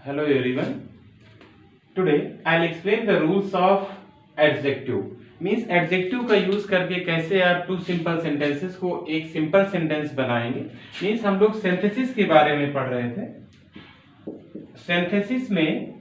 Hello everyone. Today I'll explain the rules of adjective. Means adjective का use करके कैसे आप टू सिंपल सेंटेंसेस को एक सिंपल सेंटेंस बनाएंगे. मीन्स हम लोग सिंथेसिस के बारे में पढ़ रहे थे. सिंथेसिस में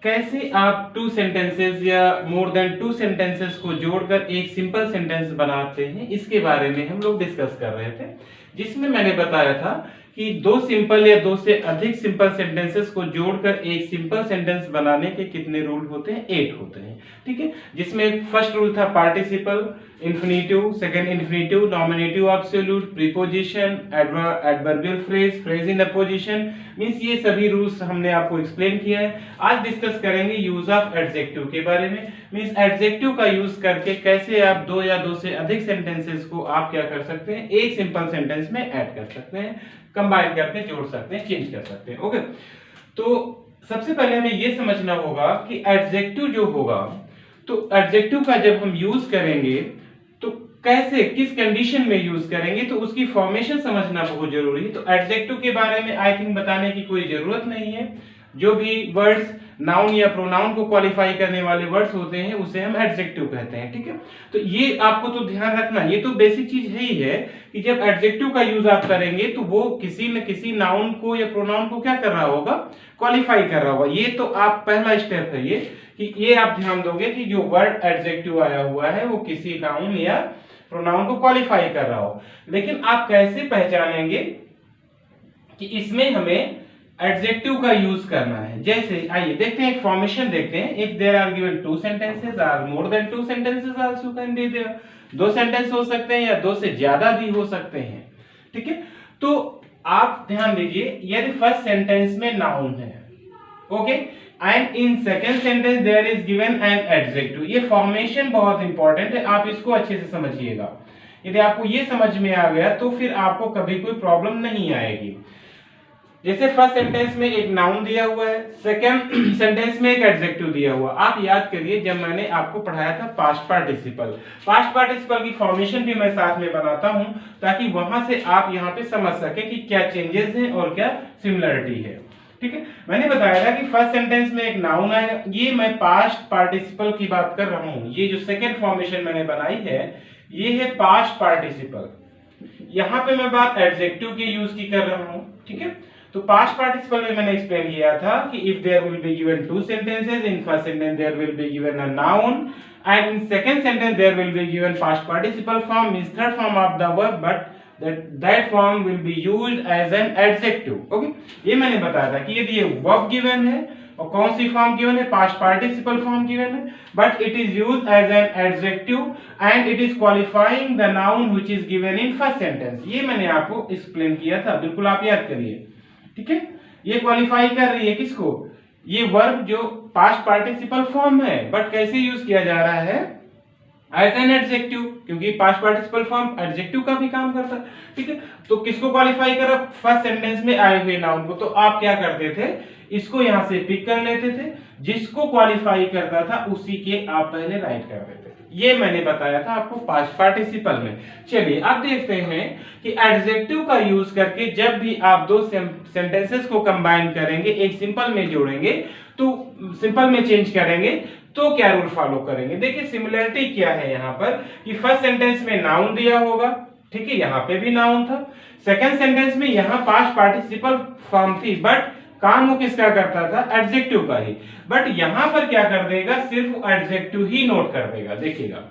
कैसे आप टू सेंटेंसेस या मोर देन टू सेंटेंसेस को जोड़कर एक सिंपल सेंटेंस बनाते हैं, इसके बारे में हम लोग डिस्कस कर रहे थे. जिसमें मैंने बताया था कि दो सिंपल या दो से अधिक सिंपल सेंटेंसेस को जोड़कर एक सिंपल सेंटेंस बनाने के कितने रूल होते हैं? 8 होते हैं. ठीक है. जिसमें फर्स्ट रूल था participle, infinitive, second infinitive, nominative absolute, preposition, adverbial phrase, phrase in opposition. Means ये सभी रूल्स हमने आपको एक्सप्लेन किया है. आज डिस्कस करेंगे यूज ऑफ एडजेक्टिव के बारे में. मींस एडजेक्टिव का यूज करके कैसे आप दो या दो से अधिक सेंटेंसेस को आप क्या कर सकते हैं, एक सिंपल सेंटेंस में ऐड कर सकते हैं, कंबाइन करके जोड़ सकते हैं, चेंज कर सकते हैं. ओके. तो सबसे पहले हमें यह समझना होगा कि एडजेक्टिव जो होगा, तो एडजेक्टिव का जब हम यूज करेंगे तो कैसे, किस कंडीशन में यूज करेंगे, तो उसकी फॉर्मेशन समझना बहुत जरूरी है. तो एडजेक्टिव के बारे में आई थिंक बताने की कोई जरूरत नहीं है. जो भी वर्ड्स नाउन या प्रोनाउन को क्वालिफाई करने वाले वर्ड्स होते हैं उसे हम एडजेक्टिव कहते हैं. ठीक है. तो ये आपको तो ध्यान रखना, ये तो बेसिक चीज है ही है कि जब एडजेक्टिव का यूज आप करेंगे तो वो किसी न किसी नाउन को या प्रोनाउन को क्या कर रहा होगा, क्वालिफाई कर रहा होगा. ये तो आप पहला स्टेप है ये कि ये आप ध्यान दोगे कि जो वर्ड एडजेक्टिव आया हुआ है वो किसी नाउन या प्रोनाउन को क्वालिफाई कर रहा हो. लेकिन आप कैसे पहचानेंगे कि इसमें हमें एडजेक्टिव का यूज करना है? जैसे आइए देखते हैं, एक फॉर्मेशन देखते हैं. If there are given two sentences or more than two sentences also can be there. दो सेंटेंस हो सकते हैं या दो से ज्यादा भी हो सकते हैं. ठीक है. तो आप ध्यान दीजिए, यदि फर्स्ट सेंटेंस में नाउन है, okay, and in second sentence there is given an adjective. ये फॉर्मेशन बहुत इंपॉर्टेंट है, आप इसको अच्छे से समझिएगा. यदि आपको ये समझ में आ गया तो फिर आपको कभी कोई प्रॉब्लम नहीं आएगी. जैसे फर्स्ट सेंटेंस में एक नाउन दिया हुआ है, सेकंड सेंटेंस में एक एडजेक्टिव दिया हुआ. आप याद करिए जब मैंने आपको पढ़ाया था पास्ट पार्टिसिपल, पास्ट पार्टिसिपल की फॉर्मेशन भी मैं साथ में बनाता हूं ताकि वहां से आप यहां पे समझ सके कि क्या चेंजेस हैं और क्या सिमिलरिटी है. ठीक है. मैंने बताया था कि फर्स्ट सेंटेंस में एक नाउन आएगा, ये मैं पास्ट पार्टिसिपल की बात कर रहा हूं. ये जो सेकंड फॉर्मेशन मैंने बनाई है ये है पास्ट पार्टिसिपल. यहां पे मैं बात एडजेक्टिव के यूज की कर रहा हूं. ठीक है. तो पास्ट पार्टिसिपल में मैंने एक्सप्लेन किया था कि if there will be given two sentences, in first sentence there will be given a noun and in second sentence there will be given past participle form means third form of the verb, but that form will be used as an adjective. Okay. ये मैंने बताया था कि यदि ये verb given है और कौन सी फॉर्म गिवन है, पास्ट पार्टिसिपल फॉर्म गिवन है, but it is used as an adjective and it is qualifying the noun which is given in first sentence. ये मैंने आपको एक्सप्लेन किया था, बिल्कुल आप याद करिए. ठीक है. ये क्वालिफाई कर रही है किसको, ये वर्ब जो पास्ट पार्टिसिपल फॉर्म है, बट कैसे यूज किया जा रहा है, एज एन एडजेक्टिव, क्योंकि पास्ट पार्टिसिपल फॉर्म एडजेक्टिव का भी काम करता है. ठीक है. तो किसको क्वालिफाई कर रहा, फर्स्ट सेंटेंस में आए हुए नाउन को. तो आप क्या करते थे, इसको यहां से पिक कर लेते थे, जिसको क्वालिफाई करता था उसी के आप पहले राइट कर देते थे. ये मैंने बताया था आपको पास्ट पार्टिसिपल में. चलिए अब देखते हैं कि एडजेक्टिव का यूज करके जब भी आप दो सेंटेंसेस को कंबाइन करेंगे, एक सिंपल में जोड़ेंगे, तो सिंपल में चेंज करेंगे, तो क्या रूल फॉलो करेंगे. देखिए सिमिलरिटी क्या है यहाँ पर कि फर्स्ट सेंटेंस में नाउन दिया होगा, ठीक है, यहाँ पे भी नाउन था. सेकंड सेंटेंस में यहाँ पास्ट पार्टिसिपल फॉर्म थी, बट काम वो किसका करता था, एडजेक्टिव का ही. बट यहां पर क्या कर देगा, सिर्फ एडजेक्टिव ही नोट कर देगा. देखिएगा,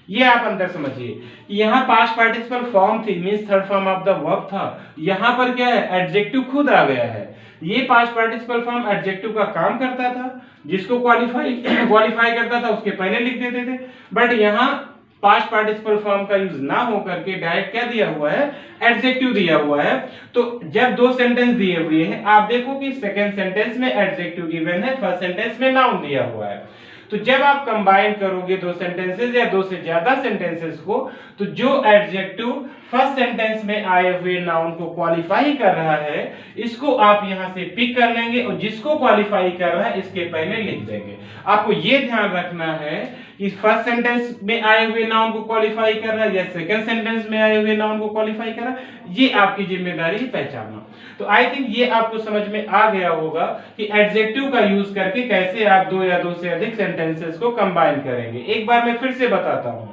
ये आप अंदर समझिए कि यहाँ पास्ट पार्टिसिपल फॉर्म थी, means third form of the verb था. यहां पर क्या है, एडजेक्टिव खुद आ गया है. ये पास्ट पार्टिसिपल फॉर्म एडजेक्टिव का काम करता था, जिसको क्वालिफाई करता था उसके पहले लिख देते थे. बट यहाँ पास्ट पार्टिसिपल फॉर्म का यूज ना हो करके डायरेक्ट क्या दिया हुआ है, एडजेक्टिव दिया हुआ है. तो जब दो सेंटेंस दिए हुए हैं, आप देखो कि सेकंड सेंटेंस में एडजेक्टिव गिवन है, फर्स्ट सेंटेंस में नाउन दिया हुआ है. तो जब आप कंबाइन करोगे दो सेंटेंसेस या दो से ज्यादा सेंटेंसेस को, तो जो एडजेक्टिव फर्स्ट सेंटेंस में आए हुए नाउन को क्वालिफाई कर रहा है, इसको आप यहां से पिक कर लेंगे और जिसको क्वालिफाई कर रहा है इसके पहले लिख देंगे। आपको ये ध्यान रखना है कि फर्स्ट सेंटेंस में आए हुए नाउन को क्वालिफाई कर रहा है या सेकंड सेंटेंस में आए हुए नाउन को क्वालिफाई कर रहा है, ये आपकी जिम्मेदारी है पहचानना। तो आई थिंक ये आपको समझ में आ गया होगा कि एडजेक्टिव का यूज करके कैसे आप दो या दो से अधिक सेंटेंसेस को कंबाइन करेंगे। एक बार मैं फिर से बताता हूं,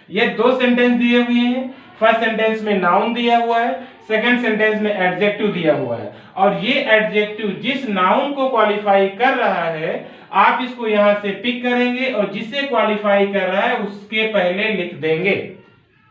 ये दो सेंटेंस दिए हुए हैं, फर्स्ट सेंटेंस में नाउन दिया हुआ है, सेकंड सेंटेंस में एडजेक्टिव दिया हुआ है, और ये एडजेक्टिव जिस नाउन को क्वालिफाई कर रहा है आप इसको यहां से पिक करेंगे और जिसे क्वालिफाई कर रहा है उसके पहले लिख देंगे।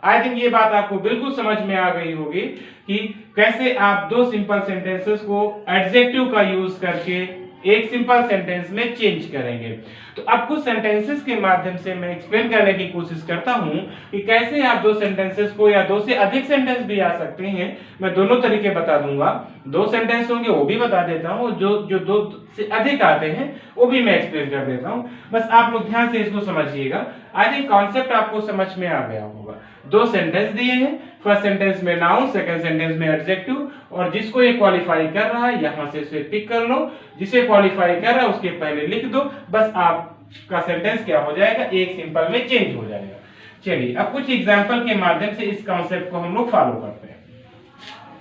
आई थिंक ये बात आपको बिल्कुल समझ में आ गई होगी कि कैसे आप दो सिंपल सेंटेंसेस को एडजेक्टिव का यूज करके एक सिंपल सेंटेंस में चेंज करेंगे। तो अब कुछ सेंटेंसेस के माध्यम से मैं एक्सप्लेन करने की कोशिश करता हूं कि कैसे आप दो सेंटेंसेस को या दो से अधिक सेंटेंस भी आ सकते हैं, मैं दोनों तरीके बता दूंगा। दो सेंटेंस होंगे वो भी बता देता हूं, जो दो से अधिक आते हैं वो भी मैं एक्सप्लेन कर देता हूं। बस आप लोग ध्यान से इसको समझिएगा। आई थिंक कॉन्सेप्ट आपको समझ में आ गया होगा। दो सेंटेंस दिए हैं, फर्स्ट सेंटेंस में नाउन, सेकंड सेंटेंस में एडजेक्टिव, और जिसको ये क्वालिफाई कर रहा है यहां से इसे पिक कर लो, जिसे क्वालिफाई कर रहा है उसके पहले लिख दो, बस आपका सेंटेंस क्या हो जाएगा, एक सिंपल में चेंज हो जाएगा। चलिए अब कुछ एग्जांपल के माध्यम से इस कॉन्सेप्ट को हम लोग फॉलो करते हैं।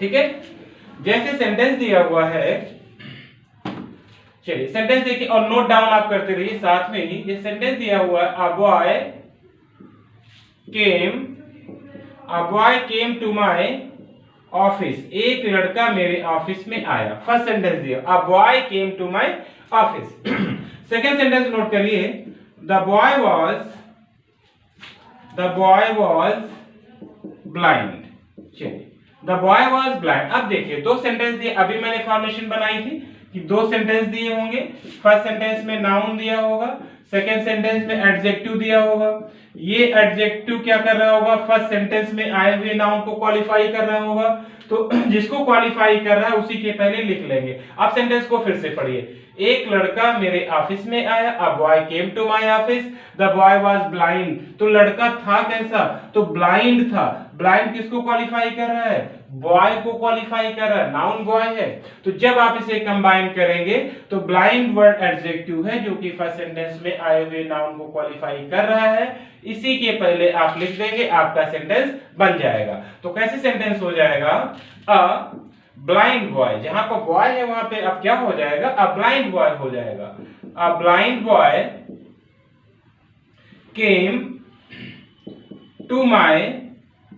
ठीक है, जैसे सेंटेंस दिया हुआ है, चलिए सेंटेंस देखिए और नोट डाउन आप करते रहिए साथ में ही। ये सेंटेंस दिया हुआ है, a boy came to my office, एक लड़का मेरे ऑफिस में आया। फर्स्ट सेंटेंस दिया, a boy came to my office. Second sentence note करिए, द बॉय वाज ब्लाइंड। चलिए, द बॉय वाज ब्लाइंड। अब देखिए दो सेंटेंस दिए, अभी मैंने फॉर्मेशन बनाई थी कि दो सेंटेंस दिए होंगे, फर्स्ट सेंटेंस में नाउन दिया होगा, सेकेंड सेंटेंस में एडजेक्टिव दिया होगा। ये एडजेक्टिव क्या कर रहा होगा, फर्स्ट सेंटेंस में आए हुए नाउन को क्वालिफाई कर रहा होगा, तो जिसको क्वालिफाई कर रहा है उसी के पहले लिख लेंगे। अब सेंटेंस को फिर से पढ़िए, एक लड़का मेरे ऑफिस में आया, a boy came to my office, the boy was blind. तो लड़का था कैसा, तो ब्लाइंड था। ब्लाइंड किसको क्वालिफाई कर रहा है, बॉय को क्वालिफाई कर रहा है, नाउन बॉय है। तो जब आप इसे कंबाइन करेंगे तो ब्लाइंड वर्ड एडजेक्टिव है जो कि फर्स्ट सेंटेंस में आए हुए नाउन को क्वालिफाई कर रहा है, इसी के पहले आप लिख देंगे, आपका सेंटेंस बन जाएगा। तो कैसे सेंटेंस हो जाएगा, अ ब्लाइंड बॉय, जहां पर बॉय है वहां पे अब क्या हो जाएगा, अ ब्लाइंड बॉय हो जाएगा। A blind boy came to my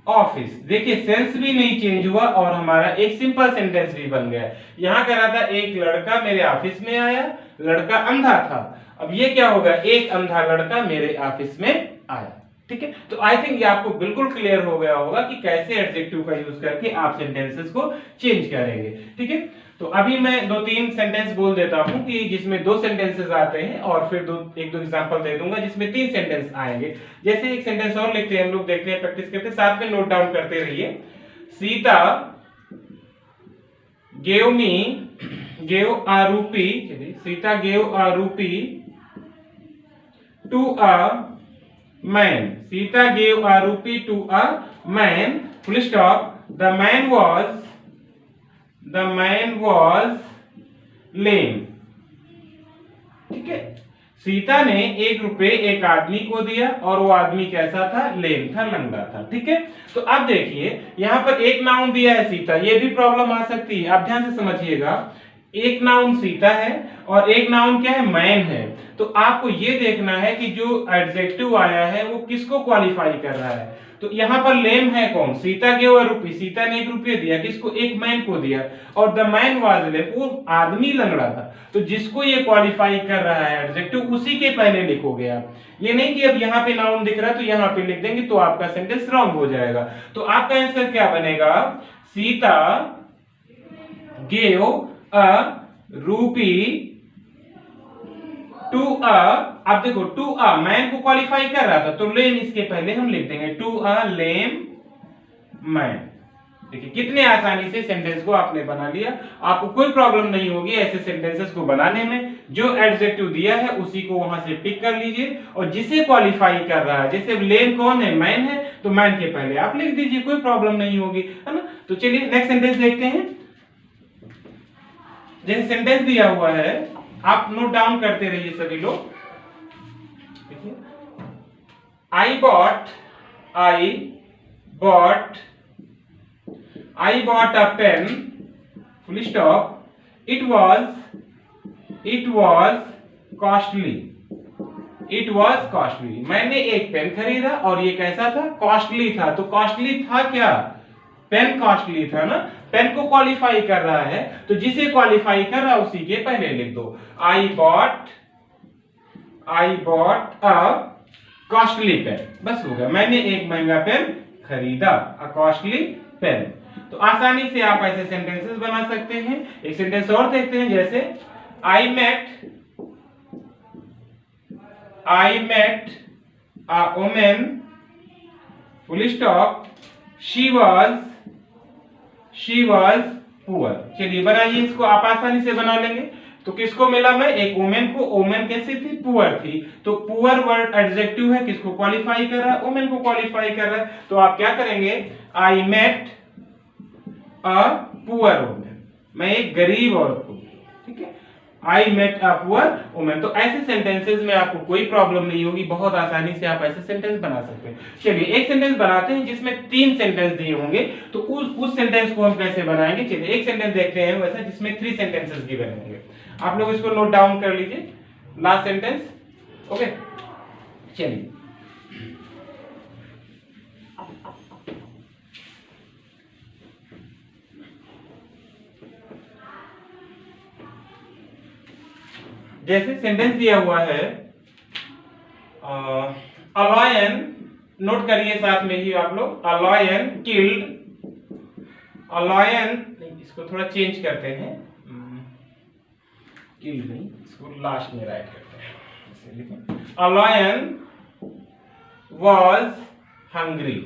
office. देखिए सेंस भी नहीं चेंज हुआ और हमारा एक सिंपल सेंटेंस भी बन गया। यहां कह रहा था एक लड़का मेरे ऑफिस में आया, लड़का अंधा था। अब ये क्या होगा, एक अंधा लड़का मेरे ऑफिस में आया। ठीक है, तो आई थिंक ये आपको बिल्कुल क्लियर हो गया होगा कि कैसे एडजेक्टिव का यूज करके आप सेंटेंसेस को चेंज करेंगे। ठीक है, तो अभी मैं दो तीन सेंटेंस बोल देता हूं कि जिसमें दो सेंटेंसेस आते हैं और फिर एक दो एग्जांपल दे दूंगा जिसमें तीन सेंटेंस आएंगे। जैसे एक सेंटेंस और लिखते हैं हम लोग, देखते हैं, प्रैक्टिस करते हैं, साथ में नोट डाउन करते रहिए। Sita gave a rupee, Sita gave a rupee to a man. Sita gave a rupee to a man. Full stop. The man was lame. ठीक है, सीता ने 1 रुपए एक आदमी को दिया और वो आदमी कैसा था, लेम था, लंगड़ा था। ठीक है, तो अब देखिए यहां पर एक नाउन दिया है सीता, ये भी प्रॉब्लम आ सकती है। आप ध्यान से समझिएगा, एक नाउन सीता है और एक नाउन क्या है, मैन है। तो आपको ये देखना है कि जो एडजेक्टिव आया है वो किसको क्वालिफाई कर रहा है। तो यहाँ पर लेम है कौन, सीता गिव अ रुपी, सीता ने 1 रुपये दिया, किसको, एक मैन को दिया, और द मैन वाज लेम, वो आदमी लंगड़ा था। तो जिसको ये क्वालिफाई कर रहा है एडजेक्टिव उसी के पहले लिखोगे आप। ये नहीं कि अब यहाँ पे नाउन दिख रहा है तो यहाँ पे लिख देंगे तो आपका सेंटेंस रॉन्ग हो जाएगा। तो आपका आंसर क्या बनेगा, सीता गिव अ रूपी टू अ, आप देखो टू अ मैन को क्वालिफाई कर रहा था तो लेम इसके पहले हम लिख देंगे, टू अ लेम मैन। देखिए कितने आसानी से सेंटेंस को आपने बना लिया, आपको कोई प्रॉब्लम नहीं होगी ऐसे सेंटेंसेस को बनाने में। जो एडजेक्टिव दिया है उसी को वहां से पिक कर लीजिए और जिसे क्वालिफाई कर रहा है, जैसे लेन कौन है, मैन है, तो मैन के पहले आप लिख दीजिए, कोई प्रॉब्लम नहीं होगी, है ना। तो चलिए नेक्स्ट सेंटेंस देखते हैं। जैसे सेंटेंस दिया हुआ है आप नोट डाउन करते रहिए सभी लोग। देखिए I bought a pen, full stop. It was costly. It was costly. मैंने एक पेन खरीदा और ये कैसा था, कॉस्टली था। तो कॉस्टली था क्या, पेन कॉस्टली था ना, पेन को क्वालिफाई कर रहा है, तो जिसे क्वालिफाई कर रहा है उसी के पहले लिख दो। I bought a costly pen, बस हो गया, मैंने एक महंगा पेन खरीदा, अ कॉस्टली पेन। तो आसानी से आप ऐसे सेंटेंसेस बना सकते हैं। एक सेंटेंस और देखते हैं, जैसे I met a woman, full stop, she was poor. चलिए बनाइए इसको, आप आसानी से बना लेंगे। तो किसको मिला मैं, एक वुमेन को, वुमेन कैसी थी, पुअर थी। तो पुअर वर्ड एडजेक्टिव है, किसको क्वालिफाई कर रहा है, वुमेन को क्वालिफाई कर रहा है। तो आप क्या करेंगे, I met a poor women, मैं एक गरीब औरत को, ठीक है, I met a poor women. तो ऐसे सेंटेंसेस में आपको कोई प्रॉब्लम नहीं होगी, बहुत आसानी से आप ऐसे सेंटेंस बना सकते हैं। चलिए एक सेंटेंस बनाते हैं जिसमें 3 सेंटेंस दिए होंगे, तो उस सेंटेंस को हम कैसे बनाएंगे। चलिए एक सेंटेंस देखते हैं वैसा जिसमें 3 सेंटेंसेस गिवन होंगे। आप लोग इसको नोट डाउन कर लीजिए, लास्ट सेंटेंस, ओके। चलिए जैसे सेंटेंस दिया हुआ है, अ लायन, नोट करिए साथ में ही आप लोग, a lion killed, a lion, इसको थोड़ा चेंज करते हैं, किल्ड नहीं, इसको लास्ट में राइट करते हैं, इसे लिखें, अ लायन वाज हंग्री,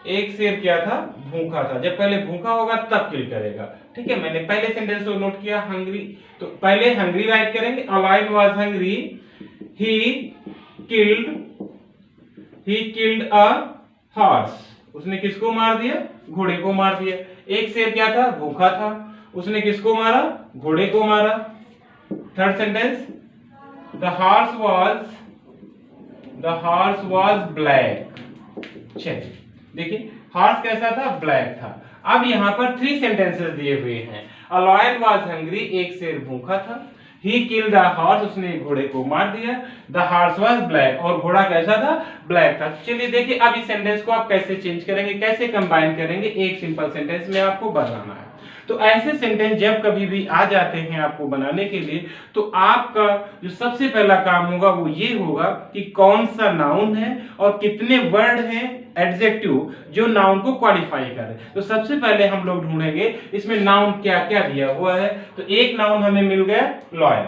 एक शेर क्या था, भूखा था। जब पहले भूखा होगा तब किल करेगा, ठीक है। मैंने पहले सेंटेंस को नोट किया, हंग्री, तो पहले हंग्री राइट करेंगे, a lion was hungry, he killed a horse, उसने किसको मार दिया, घोड़े को मार दिया। एक शेर क्या था, भूखा था, उसने किसको मारा, घोड़े को मारा। Third sentence, the horse was black. चलिए देखिए, हॉर्स कैसा था, ब्लैक था। अब यहाँ पर 3 सेंटेंसेस दिए हुए हैं। अ लायन वाज हंग्री, एक शेर भूखा था। ही किल्ड द हॉर्स, उसने घोड़े को मार दिया। द हॉर्स वाज ब्लैक, और घोड़ा कैसा था, ब्लैक था। चलिए देखिए अब इस सेंटेंस को आप कैसे चेंज करेंगे, कैसे कंबाइन करेंगे, एक सिंपल सेंटेंस में आपको बनाना है। तो ऐसे सेंटेंस जब कभी भी आ जाते हैं आपको बनाने के लिए, तो आपका जो सबसे पहला काम होगा वो ये होगा कि कौन सा नाउन है और कितने वर्ड हैं एडजेक्टिव जो नाउन को क्वालिफाई करे। तो सबसे पहले हम लोग ढूंढेंगे इसमें नाउन क्या क्या दिया हुआ है। तो एक नाउन हमें मिल गया लॉयन,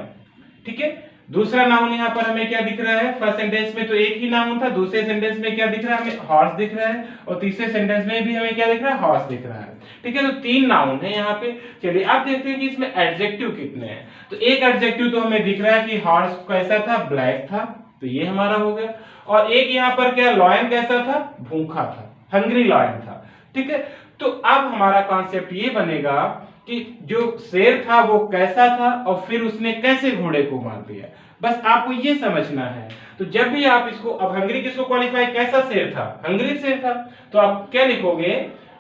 ठीक है। दूसरा नाउन यहाँ पर हमें क्या दिख रहा है, फर्स्ट सेंटेंस में तो एक ही नाउन था, दूसरे सेंटेंस में क्या दिख रहा है, हमें हॉर्स दिख रहा है, और तीसरे सेंटेंस में भी हमें क्या दिख रहा है, हॉर्स दिख रहा है, ठीक है। तो 3 नाउन है यहाँ पे। चलिए आप देखते हैं कि इसमें एडजेक्टिव कितने हैं। तो एक एडजेक्टिव तो हमें दिख रहा है कि हॉर्स कैसा था, ब्लैक था, तो ये हमारा हो गया। और एक यहाँ पर क्या, लॉयन कैसा था, भूखा था, हंग्री लॉयन था, ठीक है। तो अब हमारा कॉन्सेप्ट ये बनेगा कि जो शेर था वो कैसा था और फिर उसने कैसे घोड़े को मार दिया, बस आपको ये समझना है। तो जब भी आप इसको, अब हंग्री किसको क्वालिफाई, कैसा शेर था, हंग्री शेर था, तो आप क्या लिखोगे,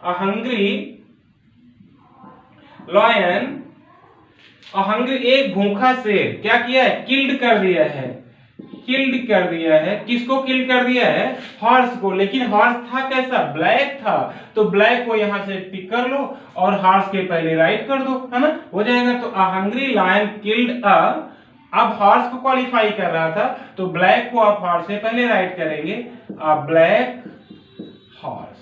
a hungry lion, a hungry, एक भूखा शेर क्या किया है, किल्ड कर दिया है, किल्ड कर दिया है। किसको किल्ड कर दिया है, हॉर्स को। लेकिन हॉर्स था कैसा, ब्लैक था, तो ब्लैक को यहां से पिक कर लो और हॉर्स के पहले राइट कर दो, है ना, हो जाएगा। तो a hungry lion killed a, अब हॉर्स को क्वालिफाई कर रहा था तो ब्लैक को आप हॉर्स से पहले राइट करेंगे, अ ब्लैक हॉर्स।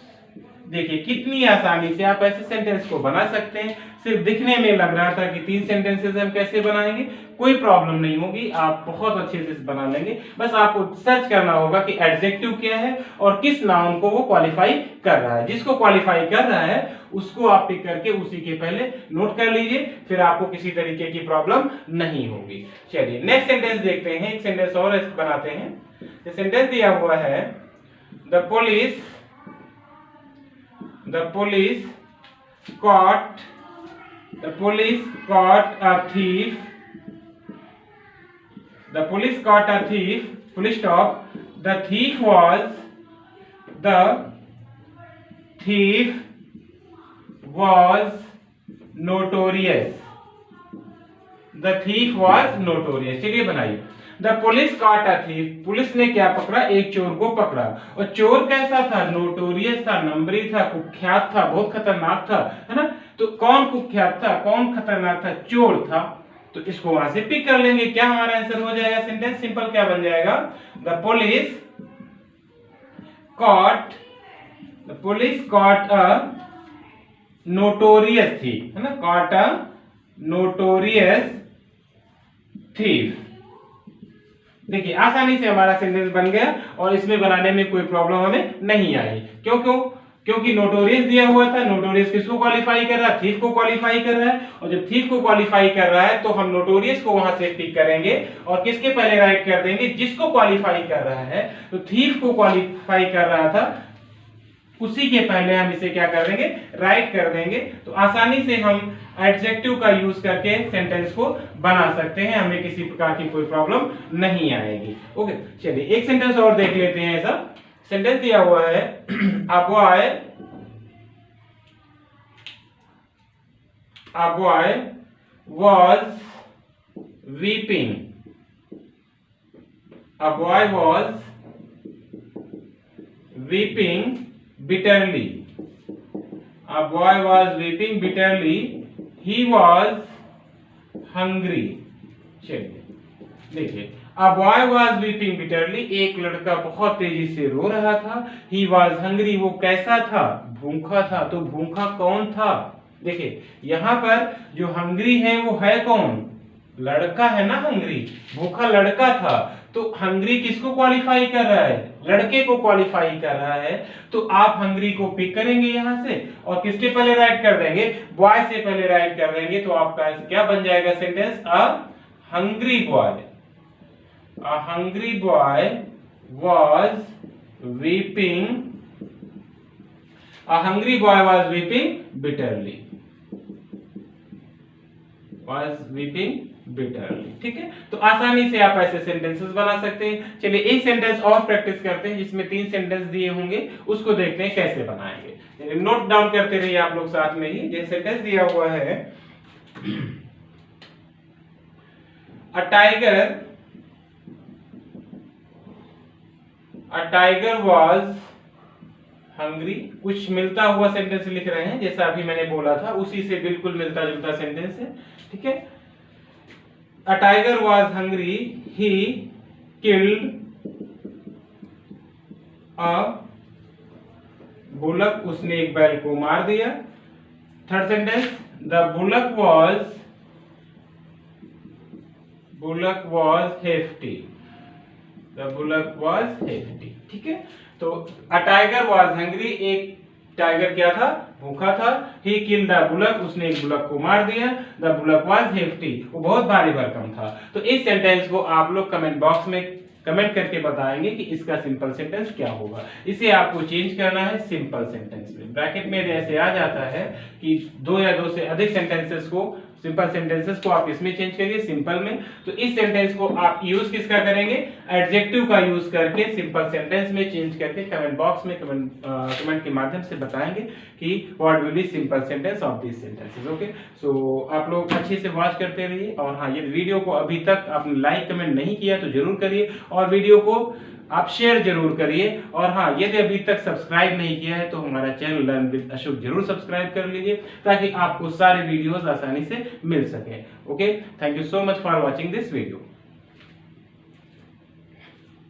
देखिए कितनी आसानी से आप ऐसे सेंटेंस को बना सकते हैं। सिर्फ दिखने में लग रहा था कि 3 सेंटेंसेस हम कैसे बनाएंगे, कोई प्रॉब्लम नहीं होगी, आप बहुत अच्छे से बना लेंगे। बस आपको सर्च करना होगा कि एडजेक्टिव क्या है और किस नाउन को वो क्वालिफाई कर रहा है। जिसको क्वालिफाई कर रहा है उसको आप टिक करके उसी के पहले नोट कर लीजिए, फिर आपको किसी तरीके की प्रॉब्लम नहीं होगी। चलिए नेक्स्ट सेंटेंस देखते हैं, एक सेंटेंस और बनाते हैं। सेंटेंस दिया हुआ है the police caught a thief. The police caught a thief. Full stop. The thief was notorious. The thief was notorious. चलिए बनाइए। The police caught a thief, police ने क्या पकड़ा, एक चोर को पकड़ा। और चोर कैसा था, नोटोरियस था, नंबरी था, कुख्यात था, बहुत खतरनाक था, है ना। तो कौन कुख्यात था, कौन खतरनाक था, चोर था। तो इसको वहां से पिक कर लेंगे। क्या हमारा आंसर हो जाएगा, सेंटेंस सिंपल क्या बन जाएगा, the police caught a notorious thief, है ना, कॉट अ नोटोरियस थीफ। देखिए आसानी से हमारा सेंटेंस बन गया और इसमें बनाने में कोई प्रॉब्लम हमें नहीं आई। क्योंकि नोटोरियस दिया हुआ था। नोटोरियस किसको क्वालिफाई कर रहा है, थीफ को क्वालिफाई कर रहा है। और जब थीफ को क्वालिफाई कर रहा है तो हम नोटोरियस को वहां से पिक करेंगे और किसके पहले राइट कर देंगे, जिसको क्वालिफाई कर रहा है। तो थीफ को क्वालिफाई कर रहा था, उसी के पहले हम इसे क्या कर देंगे, राइट कर देंगे। तो आसानी से हम एडजेक्टिव का यूज करके सेंटेंस को बना सकते हैं, हमें किसी प्रकार की कोई प्रॉब्लम नहीं आएगी। ओके चलिए एक सेंटेंस और देख लेते हैं। ऐसा सेंटेंस दिया हुआ है a boy was weeping. A boy was weeping bitterly. A boy was weeping bitterly. He was hungry. चलिए देखिए, A boy was weeping bitterly. एक लड़का बहुत तेजी से रो रहा था। He was hungry. वो कैसा था, भूखा था। तो भूखा कौन था, देखिए यहाँ पर जो हंग्री है वो है कौन, लड़का है ना। हंग्री भूखा लड़का था। तो हंग्री किसको क्वालिफाई कर रहा है, लड़के को क्वालिफाई कर रहा है। तो आप हंग्री को पिक करेंगे यहां से और किसके पहले राइट कर देंगे, बॉय से पहले राइट कर देंगे। तो आपका क्या बन जाएगा sentence, a hungry boy was weeping. A hungry boy was weeping bitterly. ठीक है। तो आसानी से आप ऐसे सेंटेंसेस बना सकते हैं। चलिए एक सेंटेंस और प्रैक्टिस करते हैं जिसमें 3 सेंटेंस दिए होंगे, उसको देखते हैं कैसे बनाएंगे। नोट डाउन करते रहिए आप लोग साथ में ही। ये सेंटेंस दिया हुआ है A tiger was hungry. कुछ मिलता हुआ सेंटेंस लिख रहे हैं, जैसा अभी मैंने बोला था उसी से बिल्कुल मिलता जुलता सेंटेंस है। ठीक है, A tiger was hungry. He killed a bullock. उसने एक बैल को मार दिया। Third sentence, The bullock was hefty. The bullock was hefty. ठीक है, तो A tiger was hungry. एक टाइगर क्या था, भूखा था। He killed the bullock. उसने एक बुलक को मार दिया। The bullock was hefty. वो बहुत भारी भरकम था। तो इस सेंटेंस को आप लोग कमेंट बॉक्स में कमेंट करके बताएंगे कि इसका सिंपल सेंटेंस क्या होगा। इसे आपको चेंज करना है सिंपल सेंटेंस में। ब्रैकेट में ऐसे आ जाता है कि 2 या 2 से अधिक सेंटेंसेस को, सिंपल सेंटेंसेस को आप इसमें चेंज करिए सिंपल में। तो इस सेंटेंस को आप यूज किसका करेंगे, एडजेक्टिव का यूज करके सिंपल सेंटेंस में चेंज करके कमेंट बॉक्स में कमेंट के माध्यम से बताएंगे कि what will be simple sentence of this sentences. Okay, so आप लोग अच्छे से वॉच करते रहिए। और हाँ, ये वीडियो को अभी तक आपने लाइक कमेंट नहीं किया तो जरूर करिए और वीडियो को आप शेयर जरूर करिए। और हाँ, यदि अभी तक सब्सक्राइब नहीं किया है तो हमारा चैनल लर्न विद अशोक जरूर सब्सक्राइब कर लीजिए ताकि आपको सारे वीडियोस आसानी से मिल सके। Okay, thank you so much for watching this video.